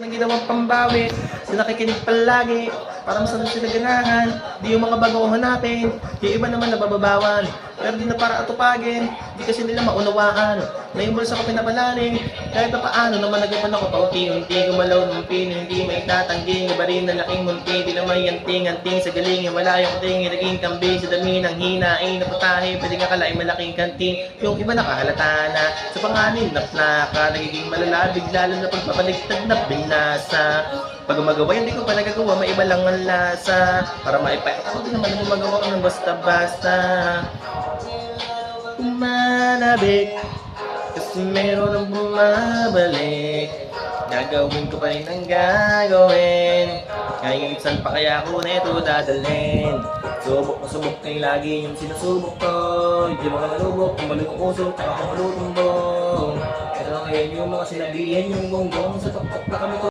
Nang ginawang pambawi, sila nakikinig palagi para masanay sila ganahan. Di yung mga bago kong hanapin, yung iba naman nabababawan. Pero di na para atupagin, di kasi nila maunawaan. Na yung bulsa ko pinapalaling, kahit na paano naman nagapan ako paunti-unti. Gumalaw ng pin, hindi maitatanggi. Ibarin na laking munti, di na may anting-anting sa galing. Wala yung ting, naging kambing sa dami ng hinain na putahe. Pwede nga kalaing malaking kanting. Yung iba nakahalata na sa panganin na plaka. Nagiging malala, bigla lang na pagpapaligtad na binasa. Pag gumagawa, hindi ko pa nagagawa, may iba lang ang lasa. Para maipahit ako din naman gumagawa ng basta-basta. Umanabik, kasi meron ang bumabalik. Gagawin ko pa rin ang gagawin. Ngayon saan pa kaya ako na ito dadalhin? Subok na subok kayo lagi yung sinusubok ko. Hindi mo ka nalubok, kung malutong usok, tsaka kung malutong bong. Pero ngayon yung mga sinabihan yung gonggong sa tuktok na kami ko.